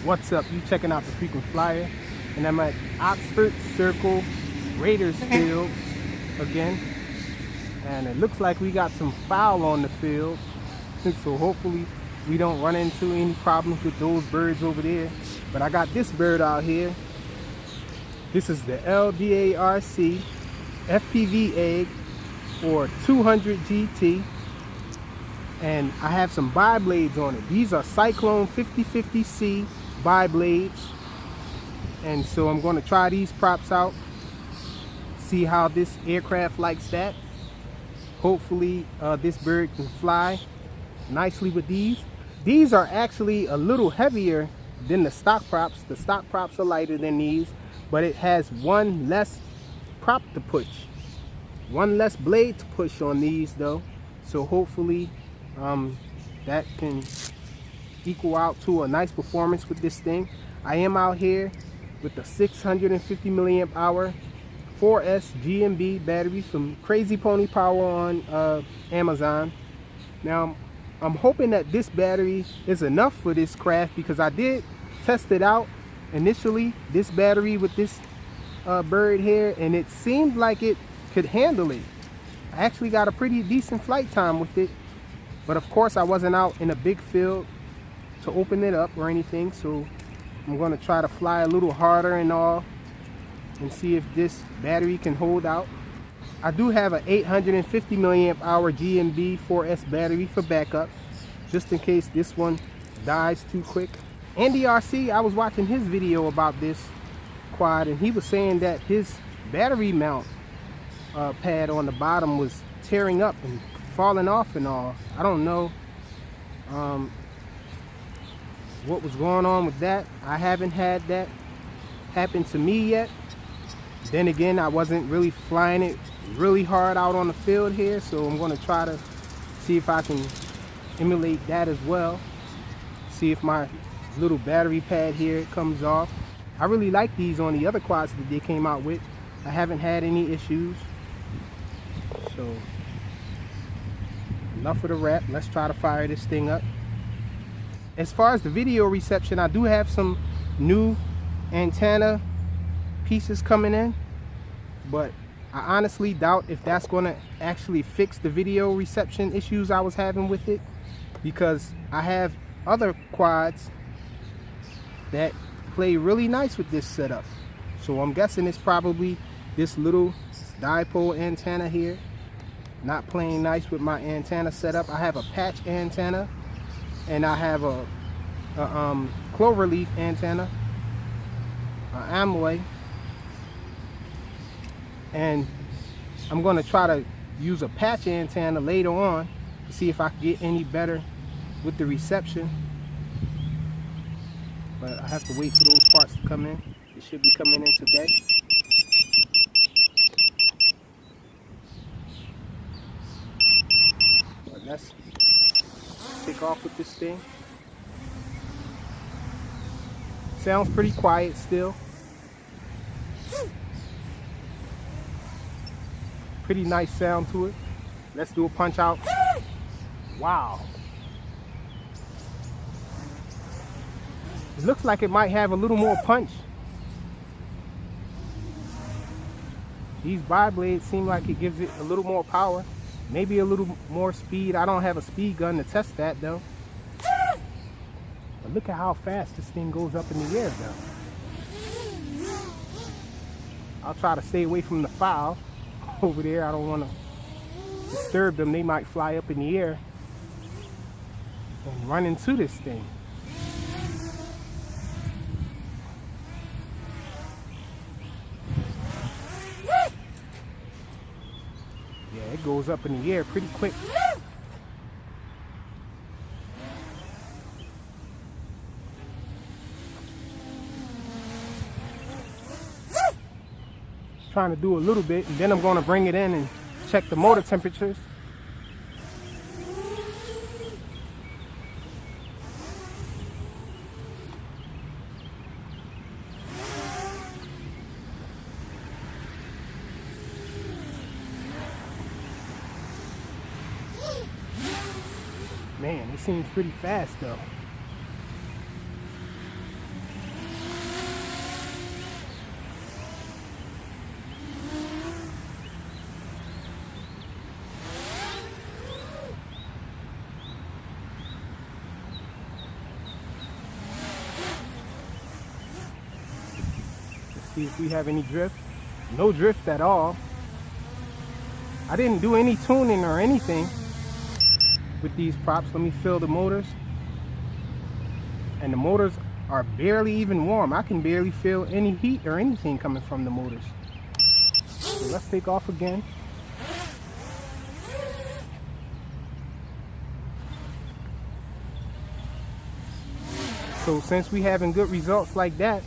What's up? You checking out the Frequent Flyer, and I'm at Oxford Circle Raiders Field again, and it looks like we got some foul on the field, so hopefully we don't run into any problems with those birds over there. But I got this bird out here. This is the LDARC FPV egg for 200 GT, and I have some bi-blades on it. These are Cyclone 5050C bi-blades, and so I'm going to try these props out, see how this aircraft likes that. Hopefully this bird can fly nicely with these. These are actually a little heavier than the stock props. The stock props are lighter than these, but it has one less prop to push, one less blade to push on these though. So hopefully that can equal out to a nice performance with this thing. I am out here with the 650 milliamp hour 4S GMB battery from Crazy Pony Power on Amazon. Now I'm hoping that this battery is enough for this craft, because I did test it out initially, this battery with this bird here, and it seemed like it could handle it. I actually got a pretty decent flight time with it, but of course I wasn't out in a big field to open it up or anything, so I'm going to try to fly a little harder and all and see if this battery can hold out. I do have an 850 milliamp hour GMB 4S battery for backup, just in case this one dies too quick. LDARC, I was watching his video about this quad, and he was saying that his battery mount pad on the bottom was tearing up and falling off and all. I don't know what was going on with that. I haven't had that happen to me yet. Then again, I wasn't really flying it really hard out on the field here, so I'm going to try to see if I can emulate that as well. See if my little battery pad here comes off. I really like these on the other quads that they came out with. I haven't had any issues. So enough of the rap. Let's try to fire this thing up. As far as the video reception, I do have some new antenna pieces coming in, but I honestly doubt if that's going to actually fix the video reception issues I was having with it, because I have other quads that play really nice with this setup. So I'm guessing it's probably this little dipole antenna here not playing nice with my antenna setup. I have a patch antenna, and I have a cloverleaf antenna, Amway, and I'm going to try to use a patch antenna later on to see if I can get any better with the reception. But I have to wait for those parts to come in. It should be coming in today. But let's take off with this thing. Sounds pretty quiet still. Pretty nice sound to it. Let's do a punch out. Wow. It looks like it might have a little more punch. These bi-blades seem like it gives it a little more power, maybe a little more speed. I don't have a speed gun to test that though. But look at how fast this thing goes up in the air though. I'll try to stay away from the fowl over there. I don't want to disturb them. They might fly up in the air and run into this thing. Yeah, it goes up in the air pretty quick. Trying to do a little bit, and then I'm going to bring it in and check the motor temperatures. Man, it seems pretty fast though. See if we have any drift. No drift at all. I didn't do any tuning or anything with these props. Let me feel the motors. And the motors are barely even warm. I can barely feel any heat or anything coming from the motors. So let's take off again. So since we having good results like that,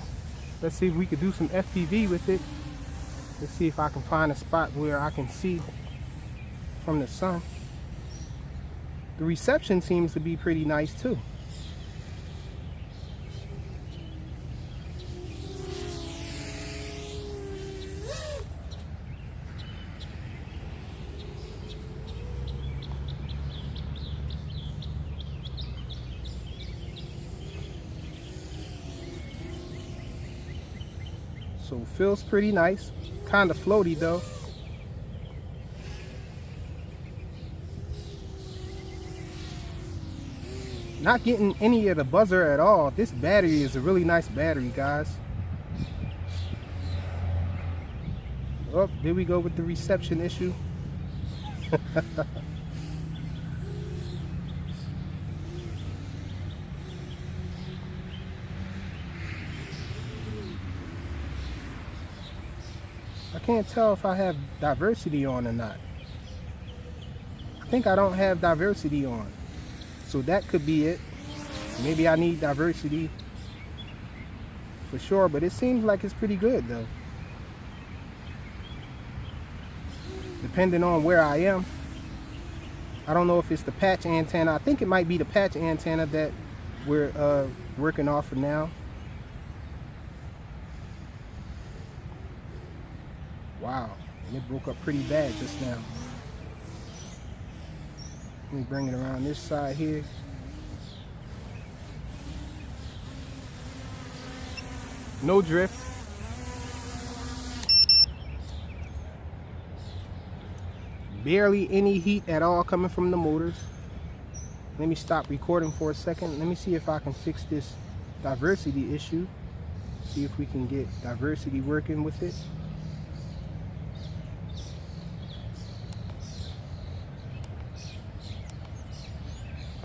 let's see if we could do some FPV with it. Let's see if I can find a spot where I can see from the sun. The reception seems to be pretty nice too. So it feels pretty nice, kind of floaty though. Not getting any of the buzzer at all. This battery is a really nice battery, guys. Oh, there we go with the reception issue. I can't tell if I have diversity on or not. I think I don't have diversity on. So that could be it. Maybe I need diversity for sure, but it seems like it's pretty good though. Depending on where I am. I don't know if it's the patch antenna. I think it might be the patch antenna that we're working off of now. Wow, and it broke up pretty bad just now. Let me bring it around this side here. No drift. Barely any heat at all coming from the motors. Let me stop recording for a second. Let me see if I can fix this diversity issue. See if we can get diversity working with it.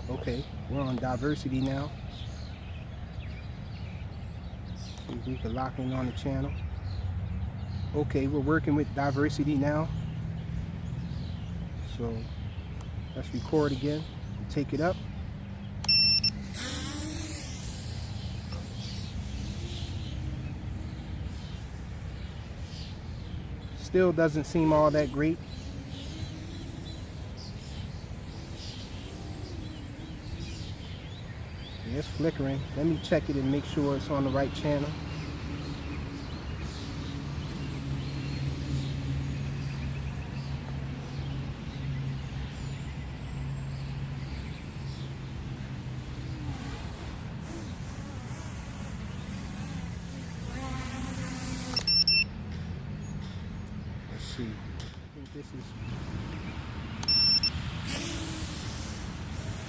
Okay, we're on diversity now. See if we can lock in on the channel. Okay, we're working with diversity now. So let's record again and take it up. Still doesn't seem all that great. It's flickering. Let me check it and make sure it's on the right channel. Let's see. I think this is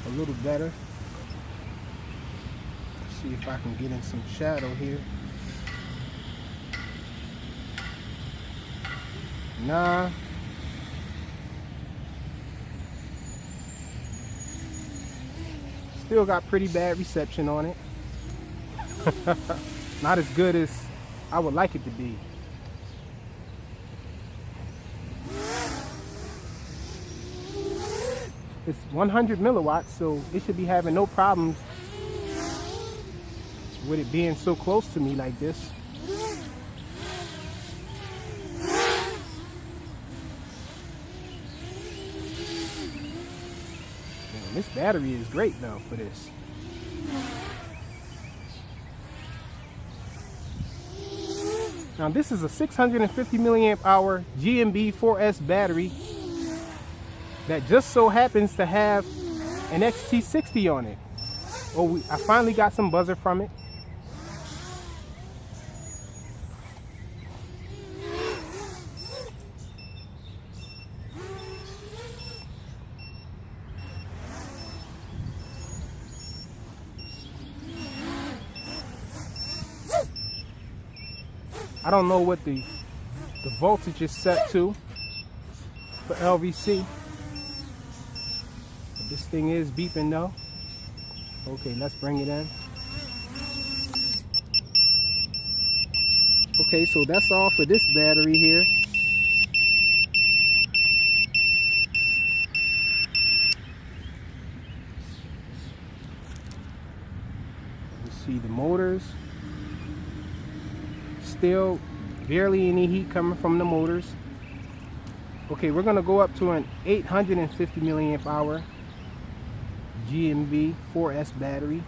a little better. See if I can get in some shadow here. Nah. Still got pretty bad reception on it. Not as good as I would like it to be. It's 100 milliwatts, so it should be having no problems with it being so close to me like this. Man, this battery is great though for this. Now this is a 650 milliamp hour GMB 4S battery that just so happens to have an XT60 on it. Oh, I finally got some buzzer from it. I don't know what the voltage is set to for LVC. But this thing is beeping though. Okay, let's bring it in. Okay, so that's all for this battery here. You see the motors. Still barely any heat coming from the motors. Okay, we're gonna go up to an 850 milliamp hour GMB 4S battery,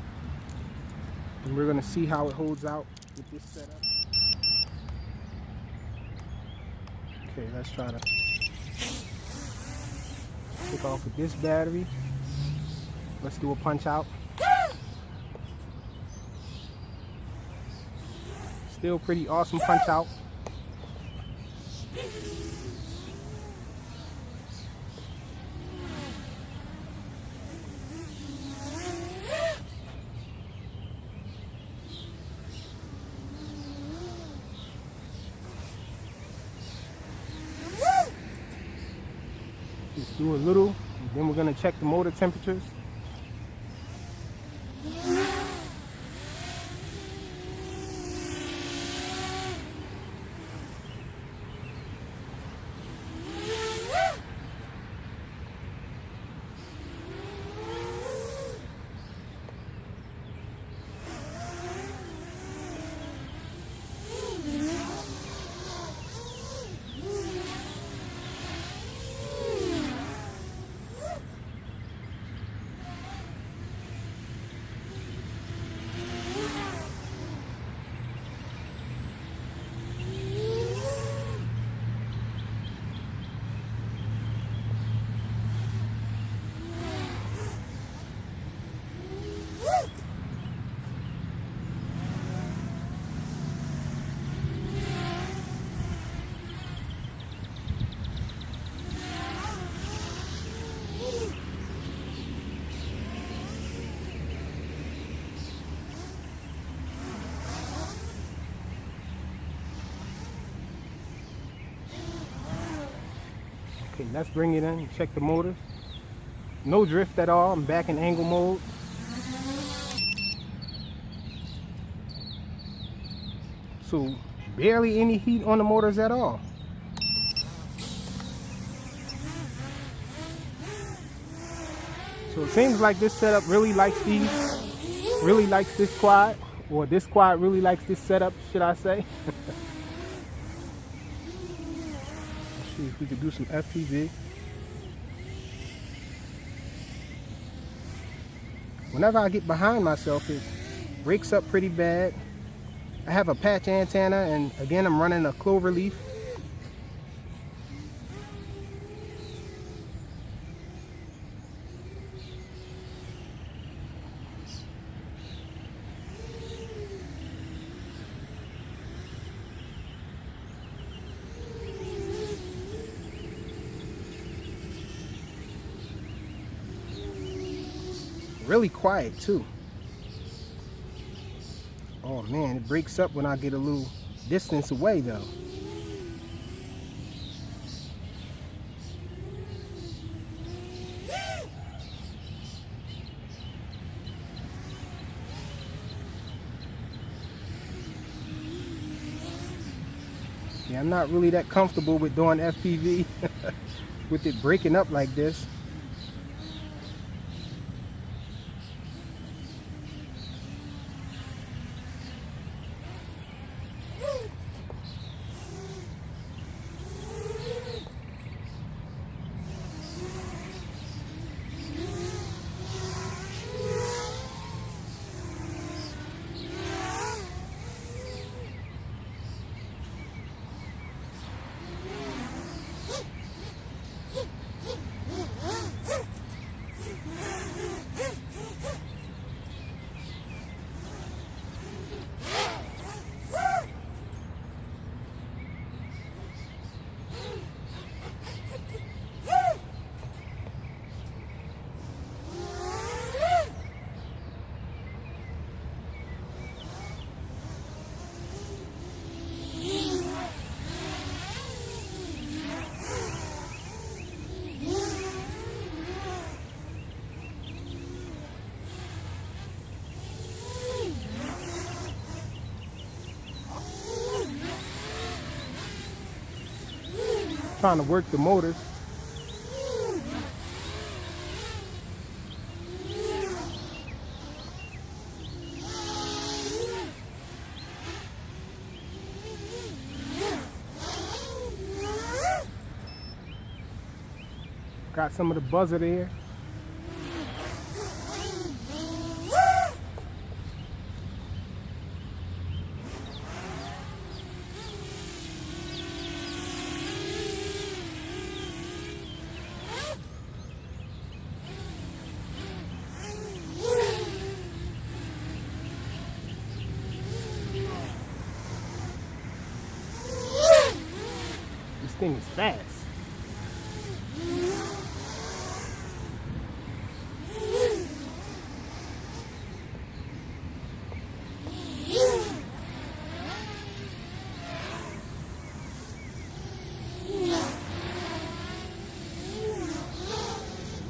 and we're gonna see how it holds out with this setup. Okay, let's try to kick off with this battery. Let's do a punch out. Still pretty awesome punch out. Just do a little, and then we're going to check the motor temperatures. Okay, let's bring it in and check the motors. No drift at all. I'm back in angle mode. So barely any heat on the motors at all. So it seems like this setup really likes this quad, or this quad really likes this setup, should I say. See if we could do some FPV. Whenever I get behind myself, it breaks up pretty bad. I have a patch antenna, and again, I'm running a clover leaf. Really quiet too. Oh man, it breaks up when I get a little distance away though. Yeah, I'm not really that comfortable with doing FPV with it breaking up like this. trying to work the motors. Got some of the buzzer there. This thing is fast.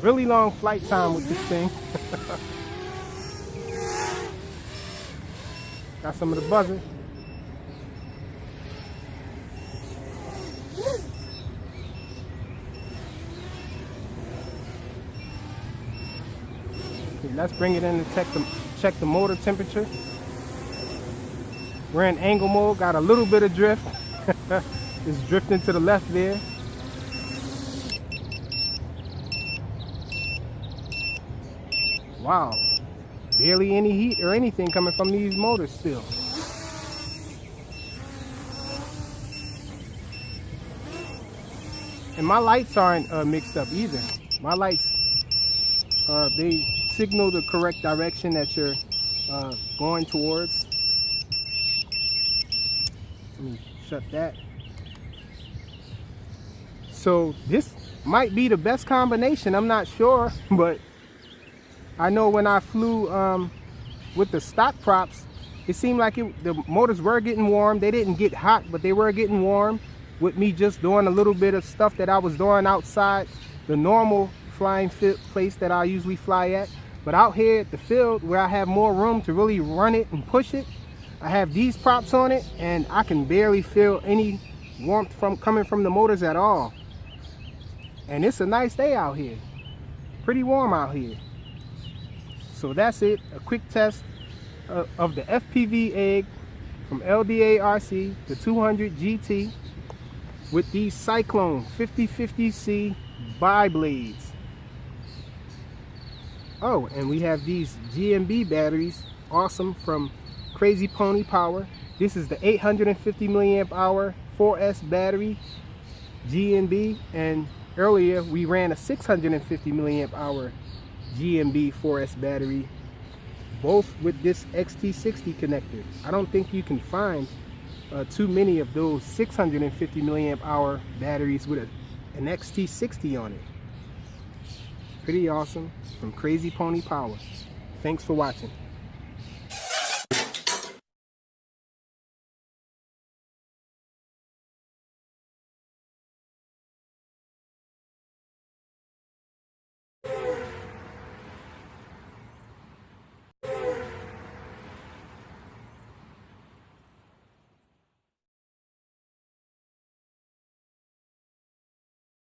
Really long flight time with this thing. Got some of the buzzer. Okay, let's bring it in to check the motor temperature. We're in angle mode, got a little bit of drift. It's drifting to the left there. Wow, barely any heat or anything coming from these motors still. And my lights aren't mixed up either. My lights, they signal the correct direction that you're going towards. Let me shut that. So this might be the best combination, I'm not sure, but I know when I flew with the stock props, it seemed like the motors were getting warm. They didn't get hot, but they were getting warm with me just doing a little bit of stuff that I was doing outside the normal flying place that I usually fly at. But out here at the field where I have more room to really run it and push it, I have these props on it and I can barely feel any warmth coming from the motors at all. And it's a nice day out here. Pretty warm out here. So that's it, a quick test of the FPV egg from LDARC, the 200 GT, with these Cyclone 5050C bi-blades. Oh, and we have these GMB batteries, awesome, from Crazy Pony Power. This is the 850 milliamp hour 4S battery, GMB, and earlier we ran a 650 milliamp hour GMB 4S battery, both with this XT60 connector. I don't think you can find too many of those 650 milliamp hour batteries with an XT60 on it. Pretty awesome, from Crazy Pony Power. Thanks for watching.